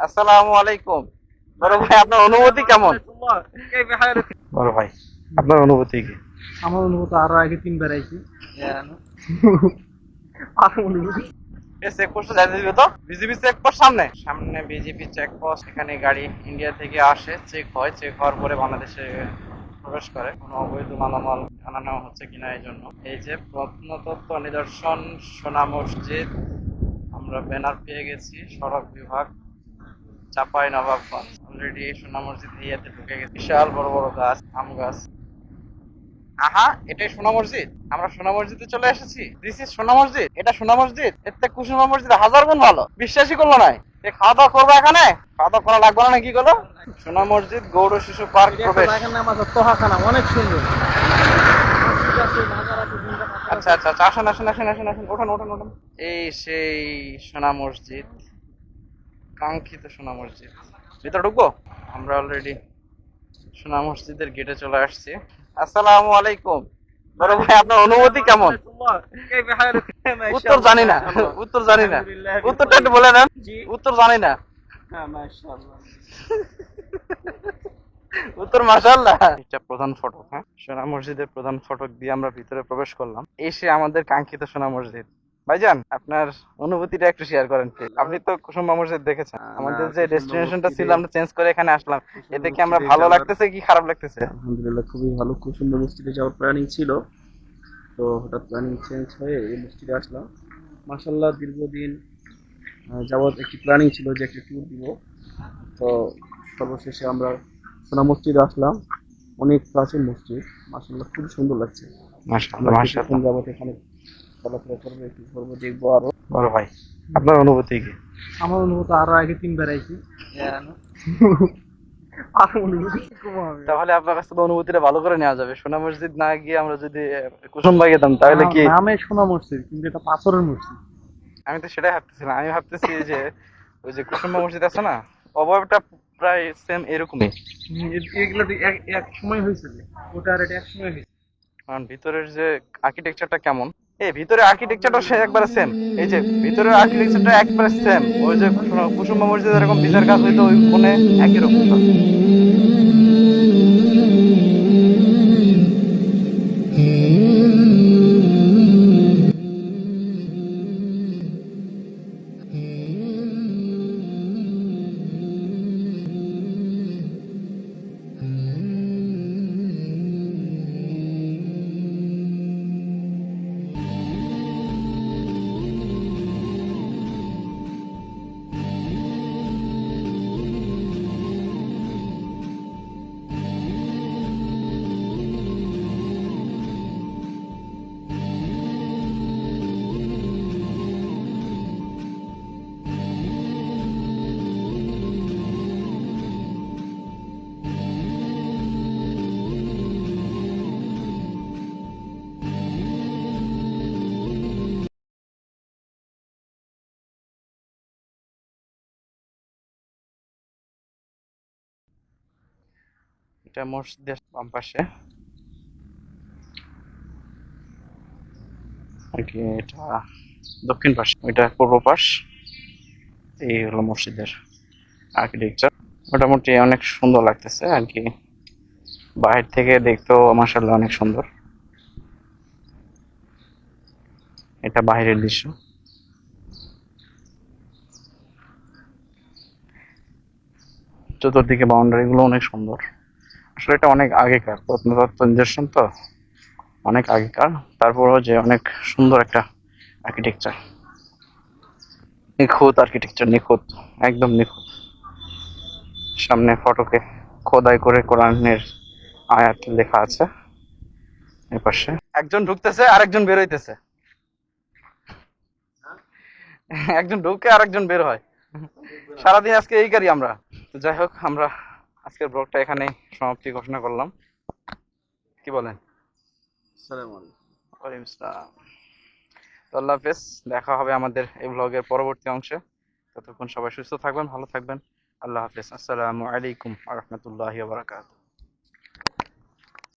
আসসালামু আলাইকুম। বড় ভাই, আপনার অনুভূতি কেমন? বড় ভাই, আপনার অনুভূতি কি? আমার অনুভূতি আরো আগে 3 বার আইছি। আর অনুভূতি চেকপোস্টে যাইতে দিবে তো? বিজিবি চেকপোস্ট সামনে সামনে বিজিবি চেকপোস্ট। এখানে গাড়ি ইন্ডিয়া থেকে আসে, চেক হয়, চেক হওয়ার পরে বাংলাদেশে প্রবেশ করে। কোনো অবৈধ মালামাল আনানো হচ্ছে কিনা এই জন্য। এই যে প্রত্নতত্ত্ব নিদর্শন সোনা মসজিদ, আমরা ব্যানার পেয়ে গেছি। সড়ক বিভাগ, চাপাই নবাবগঞ্জ। অলরেডি সোনা মসজিদ এরিয়াতে ঢুকে গেছে। বিশাল বড় বড় গাছ, আম গাছ। আহা, এটাই সোনা মসজিদ। আমরা সোনা মসজিদে চলে এসেছি। দিস ইজ সোনা মসজিদ। এটা সোনা মসজিদ। এর থেকে কুসুমা মসজিদ হাজার গুণ ভালো। বিশ্বাসই করলো না। খাওয়া দাওয়া করবো এখানে? খাওয়া দাওয়া করা লাগবে না, কি করলো? সোনা মসজিদ, গৌড় শিশু পার্ক প্রবেশ। জায়গার নাম আছে তোহাখানা, অনেক সুন্দর। মসজিদ আছে, বাজার আছে, দুইটা বাজার আচ্ছা আছে। আচ্ছা আচ্ছা, আসেন আসেন আসেন আসেন আসেন, ওঠান ওঠান ওঠান। এই সেই সোনা মসজিদ, কাঙ্ক্ষিত সোনা মসজিদ। ভিতরে ঢুকবো? আমরা অলরেডি সোনা মসজিদের গেটে চলে আসছি। আসসালামু আলাইকুম। বড় ভাই, আপনার অনুভূতি কেমন? উত্তর জানি না, উত্তর জানি না। উত্তরটা একটু বলে নেন। জি। উত্তর জানি না। হ্যাঁ, মাশাআল্লাহ। উত্তর মাশাআল্লাহ। এটা প্রধান ফটক। হ্যাঁ, সোনা মসজিদের প্রধান ফটক দিয়ে আমরা ভিতরে প্রবেশ করলাম। এসে আমাদের কাঙ্ক্ষিত সোনা মসজিদ। ভাইজান, আপনার অনুভূতিটা একটু শেয়ার করেন প্লিজ। আপনি তো কুসুমা মসজিদ দেখেছেন। না, আমাদের যে কুসুমবা ডেস্টিনেশনটা ছিল মসজিদে আমরা চেঞ্জ করে এখানে আসলাম। কুসুমবা এতে কি আমরা মসজিদে ভালো যাওয়ার লাগতেছে কি খারাপ লাগতেছে? আলহামদুলিল্লাহ খুবই ভালো। কুসুমবা মসজিদে যাওয়ার প্ল্যানিং ছিল, তো হঠাৎ প্ল্যানিং চেঞ্জ হয়ে এই মসজিদে আসলাম। মাশাআল্লাহ, দীর্ঘদিন যাবৎ একটি প্ল্যানিং ছিল যে একটি ট্যুর দিব। তো সর্বশেষে আমরা সোনা মসজিদে আসলাম। অনেক প্রাচীন মসজিদ, মাশাআল্লাহ খুব সুন্দর লাগছে। মাশাআল্লাহ আমরা কিছুক্ষণ মাশাআল্লাহ। যাবত এখানে চলাফেরা করবো, একটু ঘুরবো, দেখবো আরো। বড় ভাই, আপনার অনুভূতি কি? আমার অনুভূতি আরো আগে 3 বার আইছি। আর অনুভূতি কম হবে। তাহলে আপনার কাছে তো অনুভূতিটা ভালো করে নেওয়া যাবে। সোনা মসজিদ না গিয়ে আমরা যদি কুসুমবাই যেতাম তাহলে কি? নামে সোনা মসজিদ কিন্তু এটা পাথরের মসজিদ। আমি তো সেটাই ভাবতেছি না। আমি ভাবতেছি যে ওই যে কুসুমবা মসজিদ আছে না, অবয়বটা প্রায় সেম এরকমই। এগুলো এক এক সময় হয়েছিল, ওটা আর এটা এক সময় হয়েছে। কারণ ভিতরের যে আর্কিটেকচারটা কেমন, এই ভিতরে আর্কিটেকচারটা সে একবারে সেম। এই যে ভিতরের আর্কিটেকচারটা একবারে সেম। ওই যে কুসুমবা মসজিদ এরকম বিচার কাজ হইতো ওই কোণে, একই রকম সব। এটা মসজিদের বাম পাশে আর কি, এটা দক্ষিণ পাশ, ওইটা পূর্ব পাশ। এই হলো মসজিদের আর্কিটেকচার। মোটামুটি অনেক সুন্দর লাগতেছে আর কি। বাইরে থেকে দেখতেও মাশাআল্লাহ অনেক সুন্দর। এটা বাইরের দৃশ্য। চতুর্দিকে বাউন্ডারি গুলো অনেক সুন্দর। আসলে এটা অনেক আগেকার প্রত্নতত্ত্ব নিদর্শন তো, অনেক আগেকার। তারপরেও যে অনেক সুন্দর একটা আর্কিটেকচার, নিখুঁত আর্কিটেকচার, নিখুঁত, একদম নিখুঁত। সামনে ফটকে খোদাই করে কোরআনের আয়াত লেখা আছে। এই পাশে একজন ঢুকতেছে আর একজন বের হইতেছে। একজন ঢুকে আর একজন বের হয়। সারাদিন আজকে এই করি আমরা। তো যাই হোক, আমরা আজকের ব্লগটা এখানেই সমাপ্তি ঘোষণা করলাম। কি বলেন? আসসালামু আলাইকুম। ওয়ালাইকুম আসসালাম। তো আল্লাহ হাফেজ। দেখা হবে আমাদের এই ব্লগের পরবর্তী অংশে। ততক্ষণ সবাই সুস্থ থাকবেন, ভালো থাকবেন। আল্লাহ হাফেজ। আসসালামু আলাইকুম ওয়া রাহমাতুল্লাহি ওয়া বারাকাতুহু।